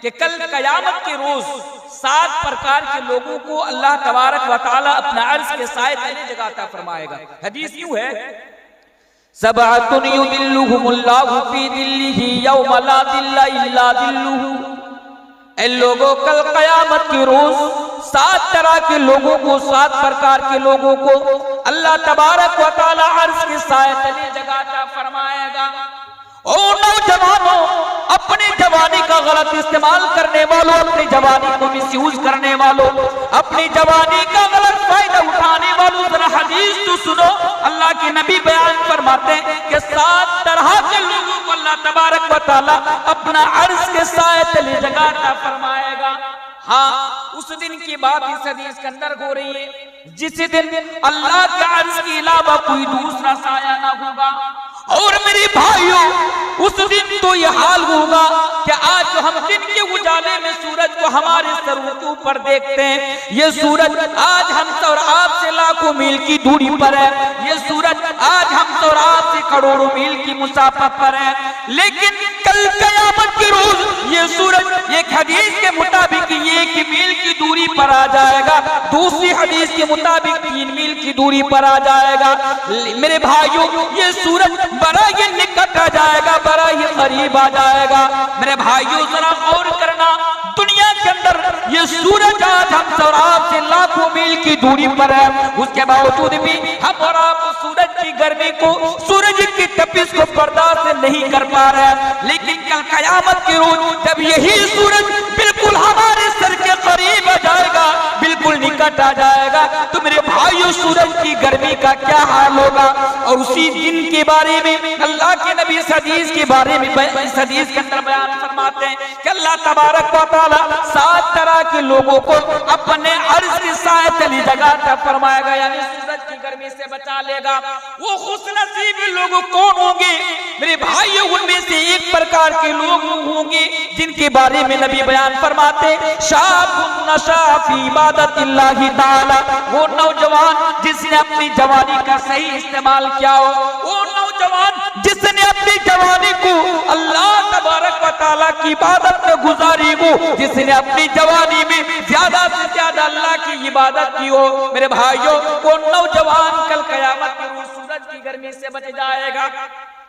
कि कल कयामत के रोज 7 प्रकार के लोगों को अल्लाह तबारक व तआला अपना अर्श के साए तले जगह अता फरमाएगा। हदीस यूं है, सबअतुन युदिल्लुहुमुल्लाहु फी दिल्लिही यौम ला दिल्ला इल्ला दिल्लुहु। ऐ लोगों, कल कयामत के रोज 7 तरह के लोगों को, 7 प्रकार के लोगों को अल्लाह तबारक व तआला अर्श के साए तले जगह अता फरमाएगा। ओ नौजवानों, अपनी जवानी का गलत इस्तेमाल करने वालों, अपनी जवानी को मिसयूज करने वालों, अपनी जवानी का गलत फायदा उठाने वालों, जरा हदीस तो सुनो। अल्लाह के नबी बयान फरमाते हैं कि 7 तरह के लोगों को अल्लाह तबारक व तआला अपना अर्श के साए तले जगह अता फरमाएगा। हाँ, उस दिन की बात इस हदीस के अंदर हो रही है जिस दिन अल्लाह के अर्श के अलावा कोई दूसरा साया ना होगा। और मेरे भाइयों, उस दिन तो यह हाल होगा कि आज जो हम दिन के उजाले में सूरज को हमारे सरों के ऊपर देखते हैं, ये सूरज आज हमसे और आपसे लाखों मील की दूरी पर है, ये सूरज आज हमसे और आपसे करोड़ों मील की मुसाफत पर है। लेकिन कल कयामत के रोज ये सूरज एक हदीस के मुताबिक 1 मील की दूरी पर आ जाएगा, दूसरी हदीस के मुताबिक 3 मील की दूरी पर आ जाएगा। मेरे भाइयों, ये सूरज बड़ा ही निकट आ जाएगा, बड़ा ही करीब आ जाएगा। मेरे भाइयों, जरा गौर करना, दुनिया के अंदर ये सूरज आज हमसे और आपसे लाखों मील की दूरी पर है, उसके बावजूद भी हम और आप सूरज की गर्मी को, सूरज की तपिश को बर्दाश्त नहीं कर पा रहे हैं। लेकिन कल कयामत के रोज जब यही सूरज बिल्कुल हमारे सर के करीब आ जाएगा, बिल्कुल निकट आ जाएगा, तो मेरे भाइयों सूरज की गर्मी का क्या हाल होगा। और उसी दिन के बारे में अल्लाह के नबी इस हदीस के बारे में, इस हदीस के अंदर बयान फरमाते हैं कि अल्लाह तबारक व तआला 7 तरह के लोगों को अपने अर्श के साए तले जगह अता फरमाएगा, यानी सूरज की गर्मी से बचा लेगा। वो खुशनसीब लोग कौन होंगे मेरे भाइयों? उनमें से एक प्रकार के लोग होंगे जिनके बारे में नबी बयान फरमाते, शाबुन नशा फी इबादतिल्लाहि ताला, वो नौजवान जिसने अपनी जवानी का सही इस्तेमाल किया हो, वो नौजवान जिसने अपनी जवानी को अल्लाह तबारक व तआला की इबादत में गुजारी हो, जिसने अपनी जवानी में ज्यादा से ज्यादा अल्लाह की इबादत की हो। मेरे भाइयों, वो नौजवान कल कयामत के रोज सूरज की गर्मी से बच जाएगा।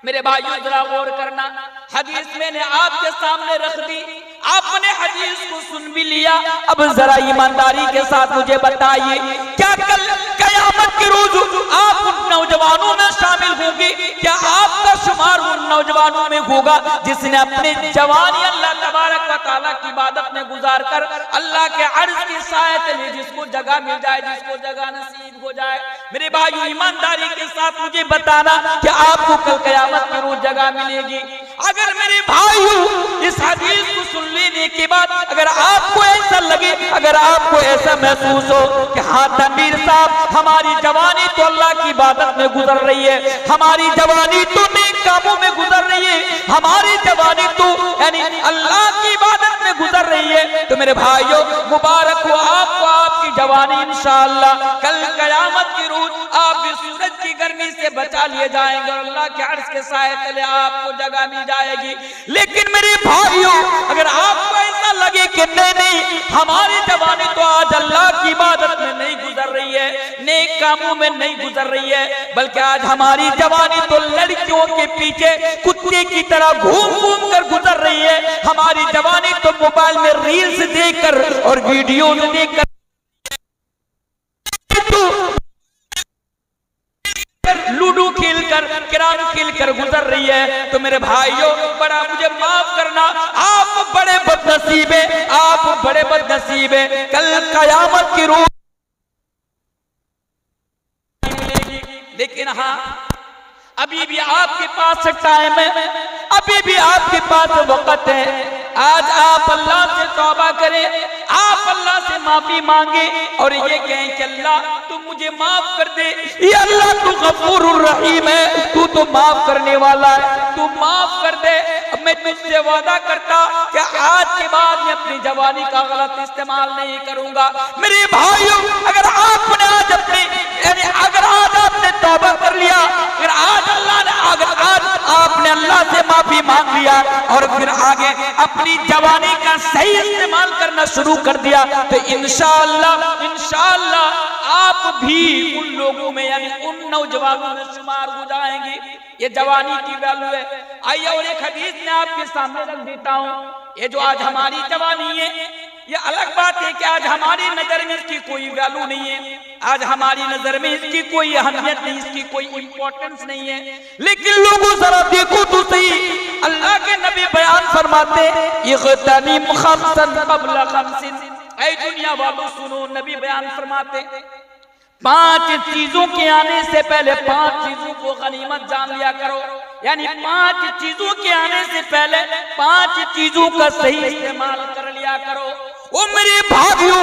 मेरे भाइयों, जरा गौर करना, हदीस मैंने आपके सामने रख दी, आपने हदीस को सुन भी लिया। अब जरा ईमानदारी के साथ मुझे बताइए, क्या कल कयामत के रोज आप उन नौजवानों में शामिल होंगे? क्या आपका शुमार उन नौजवानों में होगा जिसने अपने जवानी अल्लाह तबारक व तआला की इबादत में गुजार कर अल्लाह के अर्श की साए तले जिसको जगह मिल जाए, जिसको जगह नसीब हो जाए? मेरे भाइयों, ईमानदारी के साथ मुझे बताना कि आपको कल कयामत के रोज जगह मिलेगी। अगर मेरे भाइयों इस हदीस को सुन लेने के बाद अगर आपको ऐसा लगे, अगर आपको ऐसा महसूस हो कि हाँ तनवीर साहब, हमारी जवानी तो अल्लाह की इबादत में गुजर रही है, हमारी जवानी तो नेक कामों में गुजर रही है, हमारी जवानी तो यानी अल्लाह की इबादत में गुजर रही है, तो मेरे भाइयों मुबारक हो आपको, आपकी जवानी इंशाअल्लाह कल कयामत की रोज आप भी सूरज की गर्मी से बचा लिए जाएंगे और अल्लाह के अर्श के साए तले आपको जगह मिल जाएगी। लेकिन मेरे भाइयों, अगर आपको ऐसा लगे कि नहीं, हमारी जवानी तो आज अल्लाह की इबादत में नहीं गुजर रही है, नेक कामों में नहीं गुजर रही है, बल्कि आज हमारी जवानी तो लड़कियों के पीछे कुत्ते की तरह घूम घूम कर गुजर रही है, हमारी जवानी तो मोबाइल में रील्स देखकर और वीडियोस देखकर, लूडो खेलकर, कैरम खेलकर गुजर रही है। तो मेरे भाइयों, बड़ा मुझे माफ करना, आप बड़े बदनसीब हैं, आप बड़े बदनसीब हैं। कल कयामत की रोज लेकिन हाँ, अभी भी आपके पास टाइम है, अभी भी आपके पास वक्त है। आज आप अल्लाह से तौबा करें, आप अल्लाह से माफी मांगे और ये कहें कि अल्लाह तू मुझे माफ कर दे, ये अल्लाह तू गफूरुर रहीम है, तू तो माफ करने वाला है, तू माफ कर दे। अब मैं तुझसे वादा करता कि आज के बाद मैं अपनी जवानी का गलत इस्तेमाल नहीं करूंगा। मेरे भाइयों, अगर आपने आज अपने अगर आज आपने तौबा कर लिया, अगर आज अल्लाह ने, अगर आज आपने आपने अल्लाह से माफी मांग लिया और फिर आगे अपनी जवानी का सही इस्तेमाल करना शुरू कर दिया, तो इंशाअल्लाह आप भी उन लोगों में यानी उन नौजवानों में शुमार हो जाएंगे। ये जवानी की वैल्यू है। आइए और एक हदीस मैं आपके सामने रख देता हूँ। ये जो आज हमारी जवानी है, ये अलग बात है कि आज हमारी नजर में इसकी कोई वैल्यू नहीं है, आज हमारी नजर में इसकी कोई अहमियत नहीं, इसकी कोई इंपॉर्टेंस नहीं है। लेकिन लोगों जरा देखो तो सही, अल्लाह के नबी बयान फरमाते इग़तनिम खम्सन क़ब्ल खम्सिन, ऐ दुनिया वालों सुनो, नबी बयान फरमाते 5 चीजों के आने से पहले 5 चीजों को गनीमत जान लिया करो। यानी 5 चीजों के आने से पहले 5 चीजों का सही इस्तेमाल कर लिया करो। ओ मेरे भाइयों,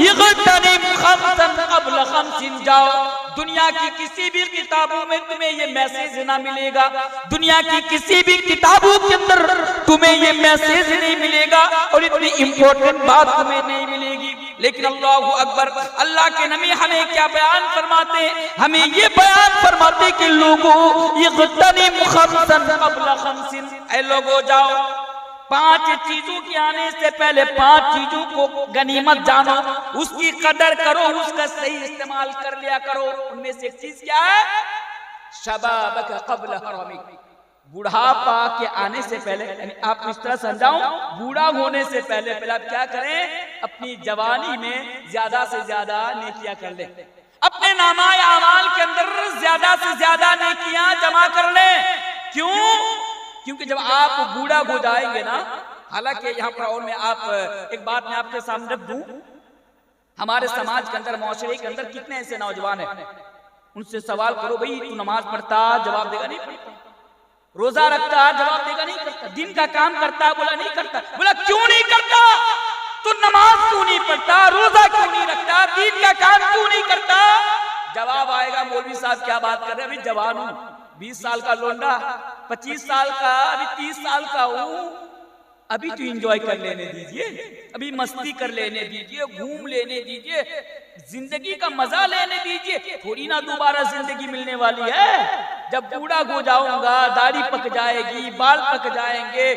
इग़तनिम खम्सन क़ब्ल खम्सिन, जाओ दुनिया की किसी भी किताबों में तुम्हें ये मैसेज ना मिलेगा, दुनिया की किसी भी किताबों के अंदर तुम्हें ये मैसेज नहीं मिलेगा और इतनी इंपॉर्टेंट बात तुम्हें नहीं मिलेगी। लेकिन अल्लाहु अकबर, अल्लाह के नबी हमें क्या बयान फरमाते हैं? हमें ये बयान फरमाते कि लोगों इग़तनिम खम्सन क़ब्ल खम्सिन, ऐ लोगों जाओ 5 चीजों के आने से पहले 5 चीजों को गनीमत जानो, उसकी कदर करो, उसका सही इस्तेमाल कर लिया करो। उनमें से एक चीज क्या है? शबाबक क़ब्ल हरमिक, बुढ़ापा के आने से पहले, यानी आप इस तरह समझाओ, बूढ़ा होने से पहले आप क्या करें? अपनी जवानी में ज्यादा से ज्यादा नेकियां कर ले, अपने नामाए आमाल के अंदर ज्यादा से ज्यादा नेकियां जमा कर ले। क्यों? क्योंकि जब आप बूढ़ा हो जाएंगे ना, हालांकि यहाँ पर और मैं एक बात मैं आपके सामने रख दूं, हमारे समाज के अंदर, माशरे के अंदर कितने ऐसे नौजवान हैं, उनसे सवाल करो, भाई तू नमाज पढ़ता? जवाब देगा नहीं पढ़ता। रोजा रखता? जवाब देगा नहीं करता। दिन का काम करता? बोला नहीं करता। बोला क्यों नहीं करता? तू नमाज क्यों नहीं पढ़ता? रोजा क्यों नहीं रखता? दिन का काम क्यों नहीं करता? जवाब आएगा, मौलवी साहब क्या बात कर रहे हैं, अभी जवान हूं, 20 साल का लोंडा, 25 साल का, अभी 30 साल का हूं, अभी तो एंजॉय कर लेने दीजिए, अभी मस्ती कर लेने दीजिए, घूम लेने दीजिए, जिंदगी का मजा लेने दीजिए, थोड़ी ना दोबारा जिंदगी मिलने वाली है। जब बूढ़ा हो जाऊंगा, दाढ़ी पक जाएगी, बाल पक जाएंगे,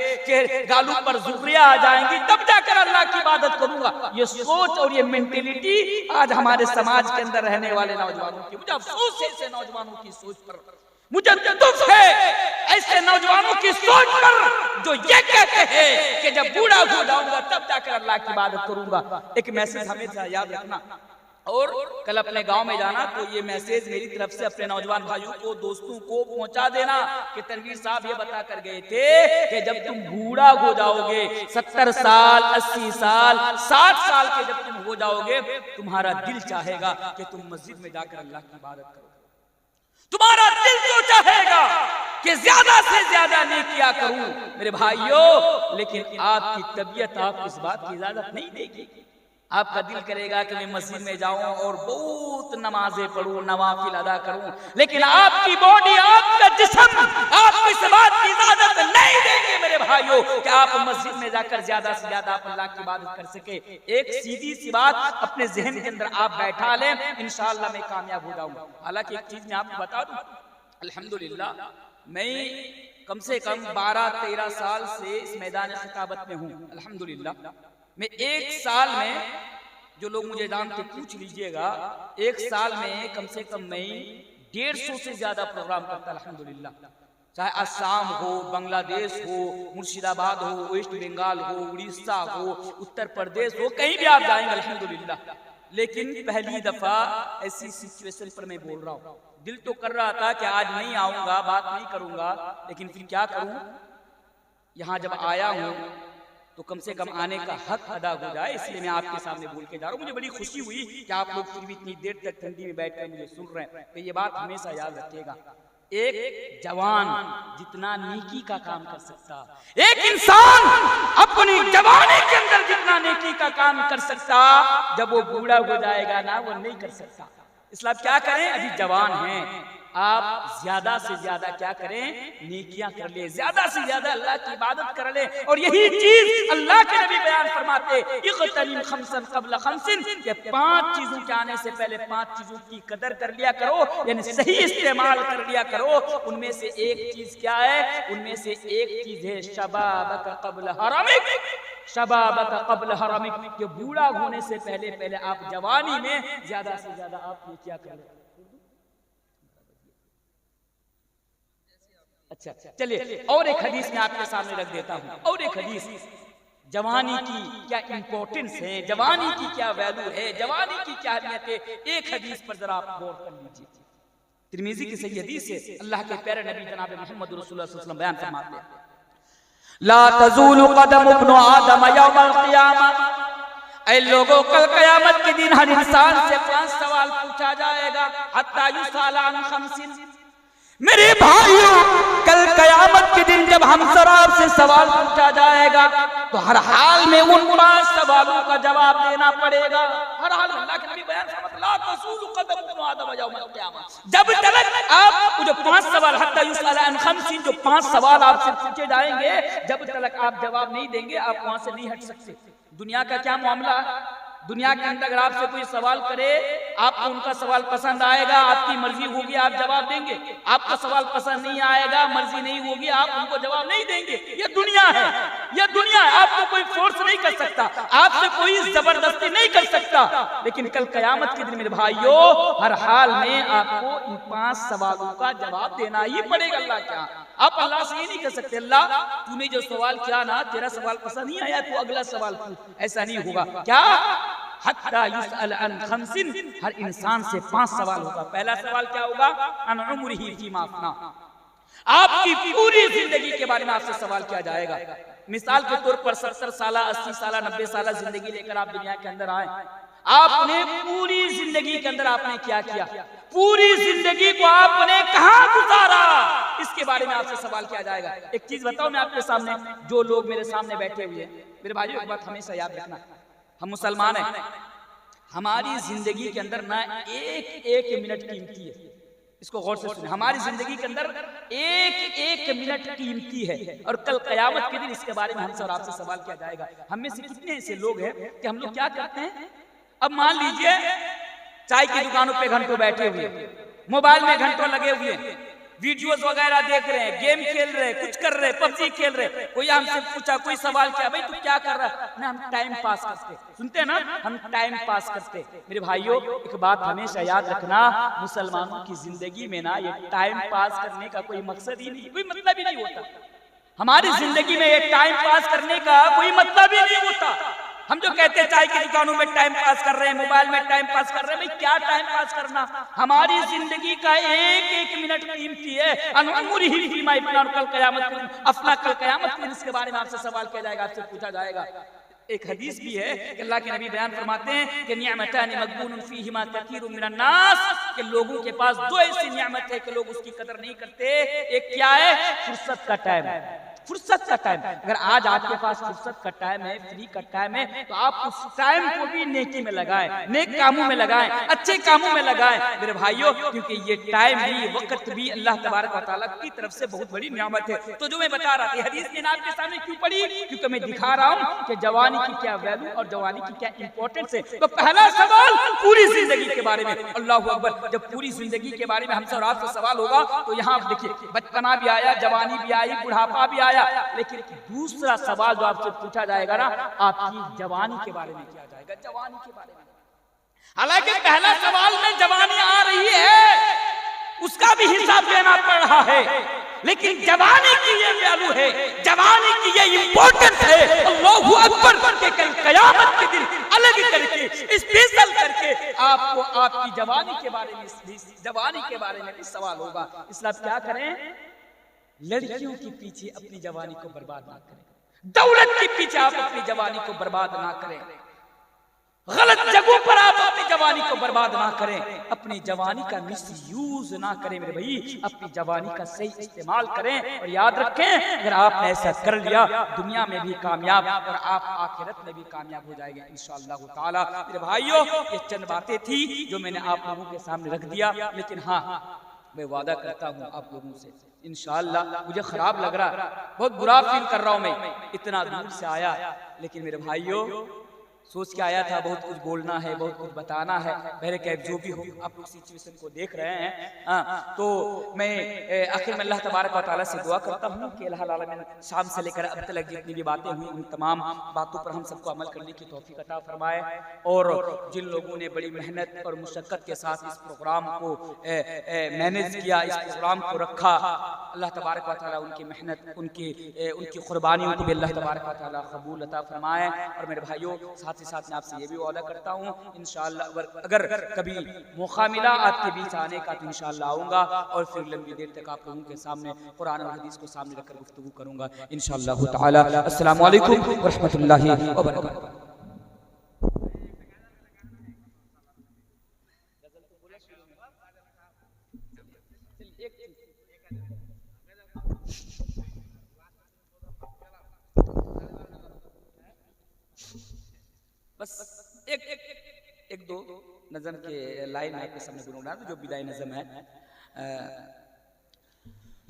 गालों पर जुर्रियां आ जाएंगी, तब जाकर अल्लाह की इबादत करूंगा। ये सोच और ये मेंटेलिटी आज हमारे समाज के अंदर रहने वाले नौजवानों की, मुझे अफसोस है ऐसे नौजवानों की सोच पर, मुझे दुख है ऐसे नौजवानों की सोच पर जो ये कहते हैं कि जब बूढ़ा हो जाऊंगा तब जाकर अल्लाह की इबादत करूंगा। एक मैसेज हमेशा याद रखना, और कल अपने गांव में जाना तो ये मैसेज मेरी तरफ से अपने नौजवान भाइयों को, दोस्तों को पहुंचा देना कि तनवीर साहब ये बता कर गए थे कि जब तुम बूढ़ा हो जाओगे, 70 साल, 80 साल, 60 साल के जब तुम हो जाओगे, तुम्हारा दिल चाहेगा कि तुम मस्जिद में जाकर अल्लाह की इबादत करो, तुम्हारा दिल तो चाहेगा कि ज्यादा से ज्यादा नेकियां करूं मेरे भाइयों। लेकिन आपकी तबीयत आपको इस बात की इजाजत नहीं देगी। आपका दिल करेगा कि मैं मस्जिद में जाऊं और बहुत नमाजें पढ़ूं, नवाफिल अदा करूं, लेकिन आपकी बॉडी, आपका जिस्म आपको इस बात की इजाजत नहीं देंगे मेरे भाइयों कि आप मस्जिद में जाकर ज्यादा से ज्यादा आप अल्लाह की इबादत कर सके। एक सीधी सी बात अपने जहन के अंदर आप बैठा लें, इंशाअल्लाह मैं कामयाब हो जाऊंगा। हालांकि एक चीज मैं आपको बता दूं, अल्हम्दुलिल्लाह मैं कम से कम 12-13 साल से इस मैदान खिताबत में हूँ। अल्हम्दुलिल्लाह मैं एक साल में, जो लोग मुझे जानते पूछ लीजिएगा, एक साल में कम से कम मैं 150 से ज्यादा प्रोग्राम करता। अल्हम्दुलिल्लाह, चाहे असम हो, बांग्लादेश हो, मुर्शिदाबाद हो, वेस्ट बंगाल हो, उड़ीसा हो, उत्तर प्रदेश हो, कहीं भी आप जाएंगे अल्हम्दुलिल्लाह। लेकिन पहली दफा ऐसी सिचुएशन पर मैं बोल रहा हूँ, दिल तो कर रहा था कि आज नहीं आऊंगा, बात नहीं करूंगा, लेकिन फिर क्या करूं, यहाँ जब आया हूं तो कम से कम आने का हक अदा हो जाए, इसलिए मैं आपके सामने बोल के जा रहा हूँ। मुझे बड़ी खुशी हुई कि आप लोग फिर भी इतनी देर तक ठंडी में बैठकर मुझे सुन रहे हैं। तो ये बात हमेशा याद रखिएगा, एक जवान जितना नेकी का काम कर सकता, एक इंसान अपनी जवानी के अंदर जितना नेकी का काम कर सकता, जब वो बूढ़ा हो जाएगा ना, वो नहीं कर सकता। इसलिए क्या करें, अभी जवान हैं, आप ज्यादा से ज्यादा क्या करें, नेकियां कर ले, ज्यादा से ज्यादा अल्लाह की इबादत कर ले। और यही चीज अल्लाह के नबी बयान फरमाते इग़तनिम खमसन क़ब्ल खमसिन, कि 5 चीजों के आने से पहले 5 चीजों की कदर कर लिया करो, यानी सही इस्तेमाल कर लिया करो। उनमें से एक चीज क्या है? उनमें से एक चीज है शबाबक क़ब्ल हरमिक, शबाबक क़ब्ल हरमिक, कि बूढ़ा होने से पहले पहले आप जवानी में ज्यादा से ज्यादा आप ये क्या करें। अच्छा चलिए और एक हदीस में आपके सामने रख देता हूं, और एक हदीस जवानी की क्या इंपॉर्टेंस है, जवानी की क्या वैल्यू है, जवानी की क्या अहमियत है। एक हदीस पर जरा आप गौर कर लीजिए। तिरमिज़ी की सही हदीस है, अल्लाह के प्यारे नबी जनाब मोहम्मद रसूलुल्लाह सल्लल्लाहु अलैहि वसल्लम बयान फरमाते हैं, ला तज़ूलु कदम इब्न आदम यौमल क़ियामा, ऐ लोगों कल क़यामत के दिन हर इंसान से 5 सवाल पूछा जाएगा, हत्ता युसअल अन खमसिन। मेरे भाइयों, कल कयामत के दिन जब हम सराब से सवाल पूछा जाएगा तो हर हाल में उन 5 सवालों का जवाब देना पड़ेगा। हर हाल में अल्लाह के नबी बयान फरमाते ला तज़ूलु कदम इब्न आदम यौमल क़ियामा, जब तक आप जो 5 सवाल हत्ता युसअल अन खमसिन, जो 5 सवाल आपसे पूछे जाएंगे, जब तक आप जवाब नहीं देंगे आप वहां से नहीं हट सकते। दुनिया का क्या मामला, दुनिया के अंदर अगर आपसे कोई सवाल करे, आपको उनका सवाल पसंद आएगा, आपकी मर्जी होगी आप जवाब देंगे, आपका सवाल पसंद नहीं आएगा, मर्जी नहीं होगी, आप उनको जवाब नहीं देंगे। ये दुनिया है, ये दुनिया है, आपको कोई फोर्स नहीं कर सकता, आपसे कोई जबरदस्ती नहीं कर सकता। लेकिन कल कयामत के दिन मेरे भाइयों, हर हाल में आपको इन 5 सवालों का जवाब देना ही पड़ेगा। अल्लाह क्या, आप अल्लाह से ये नहीं कह सकते अल्लाह तूने जो सवाल किया ना, तेरा सवाल पसंद नहीं आया, तू अगला सवाल पूछ, ऐसा नहीं होगा। क्या हत्ता युसअल अन खमसिन, हर इंसान से 5 सवाल होगा। पहला सवाल क्या होगा? अन उम्रिही फीमा अफना, आपकी पूरी जिंदगी के बारे में आपसे सवाल किया जाएगा। मिसाल के तौर पर 70 साल 80 साल 90 साल जिंदगी लेकर आप दुनिया के अंदर आए, आपने पूरी जिंदगी के अंदर आपने क्या किया, पूरी जिंदगी को आपने कहां गुजारा, इसके बारे में आपसे सवाल किया जाएगा। एक चीज बताओ मैं आपके सामने, जो लोग मेरे सामने बैठे हुए हैं, मेरे भाइयों एक बात हमेशा याद रखना, हम मुसलमान हैं, हमारी जिंदगी के अंदर ना एक मिनट कीमती है। इसको गौर से सुनिए, हमारी जिंदगी के अंदर एक मिनट कीमती है, और कल कयामत के दिन इसके बारे में हमसे और आपसे सवाल किया जाएगा। हम में से कितने ऐसे लोग हैं कि हम लोग क्या करते हैं, अब मान लीजिए चाय की दुकानों पे घंटों बैठे हुए, मोबाइल में घंटों लगे हुए, वीडियोस वगैरह देख रहे हैं, गेम खेल रहे हैं, कुछ कर रहे हैं, पबजी खेल रहे हैं। कोई हमसे पूछा, कोई सवाल किया, भाई तू क्या कर रहा है ना, हम टाइम पास करते, सुनते हैं ना, हम टाइम पास करते। मेरे भाइयों एक बात हमेशा याद रखना, मुसलमानों की जिंदगी में ना ये टाइम पास करने का कोई मकसद ही नहीं, कोई मतलब ही नहीं होता। हमारी जिंदगी में ये टाइम पास करने का कोई मतलब ही नहीं होता। हम जो कहते हैं चाय की दुकानों में टाइम पास कर रहे हैं, मोबाइल में टाइम पास कर रहे हैं, भाई क्या टाइम पास करना, हमारी जिंदगी का एक मिनट कीमती है। कल कयामत अपना कल कयामत में इसके बारे में आपसे सवाल किया जाएगा, आपसे पूछा जाएगा। एक हदीस भी है कि अल्लाह के नबी बयान फरमाते हैं कि निअमतान मगबूनुन फीहिमा कसीरुम मिनन नास, कि लोगों के पास 2 ऐसी नियामत है कि लोग उसकी कदर नहीं करते। एक क्या है? फुर्सत का टाइम, फुर्सत का टाइम। अगर आज आपके पास फुर्सत का टाइम है, फ्री का टाइम है, तो आप उस टाइम को भी नेकी में लगाएं, नेक कामों में लगाएं, अच्छे कामों में लगाएं मेरे भाइयों, क्योंकि ये टाइम भी, वक्त भी अल्लाह तबारक व तआला की तरफ से बहुत बड़ी नियामत है। तो जो मैं बता रहा था, हदीस में आपके सामने क्यों पढ़ी, क्योंकि मैं दिखा रहा हूँ कि जवानी की क्या वैल्यू और जवानी की क्या इंपॉर्टेंस है। तो पहला सवाल पूरी जिंदगी के बारे में, अल्लाहू अकबर, जब पूरी जिंदगी के बारे में हमसे और आपसे सवाल होगा तो यहाँ देखिए बचपना भी आया, जवानी भी आई, बुढ़ापा भी आया, लेकिन दूसरा सवाल जो आपसे पूछा जाएगा ना, आपकी जवानी के बारे में किया जाएगा, जवानी के बारे में। हालांकि पहला सवाल में जवानी आ रही है, उसका भी हिसाब देना पड़ रहा है, लेकिन जवानी की ये वैल्यू है, जवानी की ये इंपॉर्टेंस है, अल्लाहू अकबर के कल कयामत के दिन अलग करके, स्पेशल करके आपको आपकी जवानी के बारे में, जवानी के बारे में भी सवाल होगा। इसलिए क्या करें, लड़कियों के पीछे अपनी जवानी को बर्बाद ना करें, दौलत के पीछे आप अपनी जवानी को बर्बाद ना करें, गलत जगहों पर आप अपनी जवानी को बर्बाद ना करें, अपनी जवानी का मिसयूज ना करें मेरे भाई, अपनी जवानी का सही इस्तेमाल करें। और याद रखें, अगर आपने ऐसा कर लिया, दुनिया में भी कामयाब और आप आखिरत में भी कामयाब हो जाएंगे इंशाअल्लाह ताला। मेरे भाइयों, ये चंद बातें थी जो मैंने आप लोगों के सामने रख दिया, लेकिन हाँ मैं वादा करता हूँ आप लोगों से इंशाअल्लाह। मुझे खराब लग रहा है, बहुत बुरा फील कर रहा हूँ, मैं इतना दूर से आया, लेकिन मेरे भाइयों सोच के आया था बहुत कुछ बोलना है, बहुत कुछ बताना है। मेरे कैब जो भी हो, आप लोग सिचुएशन को देख रहे हैं। तो मैं आखिर में अल्लाह तबारक व तआला से दुआ करता हूँ कि अल्लाह ताला ने शाम से लेकर अब तक जितनी भी बातें हुई उन तमाम बातों पर हम सबको अमल करने की तौफीक अता फरमाए। और जिन लोगों ने बड़ी मेहनत और मुशक्कत के साथ इस प्रोग्राम को मैनेज किया, इस प्रोग्राम को रखा, अल्लाह तबारक व तआला उनकी मेहनत, उनकी कुर्बानियों को भी अल्लाह तबारक व तआला कबूल अता फरमाए। और मेरे भाइयों साथ ही साथ मैं आपसे ये भी वादा करता हूँ इंशाअल्लाह अगर कभी मौका मिला आपके बीच आने का तो इंशाअल्लाह आऊँगा और फिर लंबी देर तक आप लोगों के सामने कुरान और हदीस को सामने रखकर गुफ्तगू करूँगा इंशाअल्लाह ताला। अस्सलामु अलैकुम व रहमतुल्लाहि व बरकातहू। बस एक दो नज़म के लाइन आपके सामने गुनगुना जो विदाई नज़म है।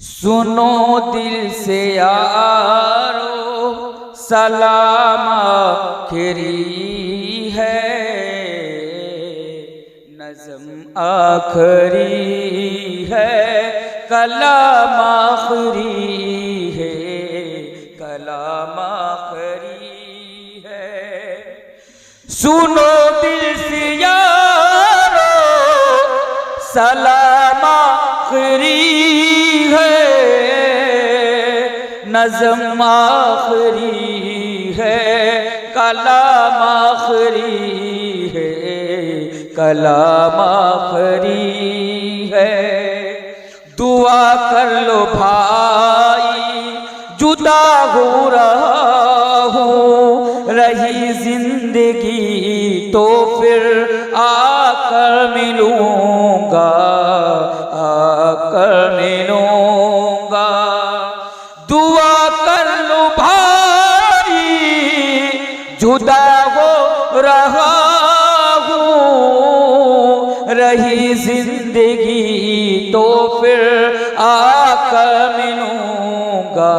सुनो दिल से यारो सलाम आखिरी है, नज़म आखिरी है, कलाम आखिरी है, कलाम आखिरी है। सुनो दिल से यारो सलाम आखिरी है, नज़म आखिरी है, कलाम आखिरी है, कलाम आखिरी है। दुआ कर लो भाई जुदा हो रहा हूँ, रही जिंदगी तो फिर आकर मिलूंगा, आकर मिलूंगा। दुआ कर लो भाई जुदा हो रहा हूँ, रही जिंदगी तो फिर आकर मिलूंगा,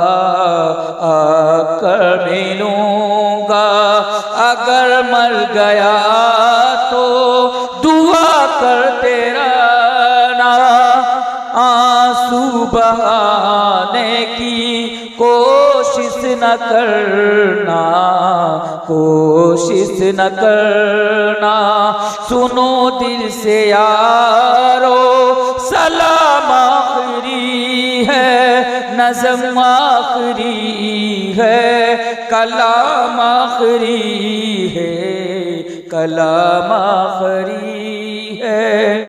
आकर मिलूंगा। अगर मर गया तो दुआ करते रहना, आंसू बहाने की कोशिश न करना, कोशिश न करना। सुनो दिल से यारो सलाम आखिरी है, नज़म आखिरी है, कलाम आखिरी है, कलाम आखिरी है।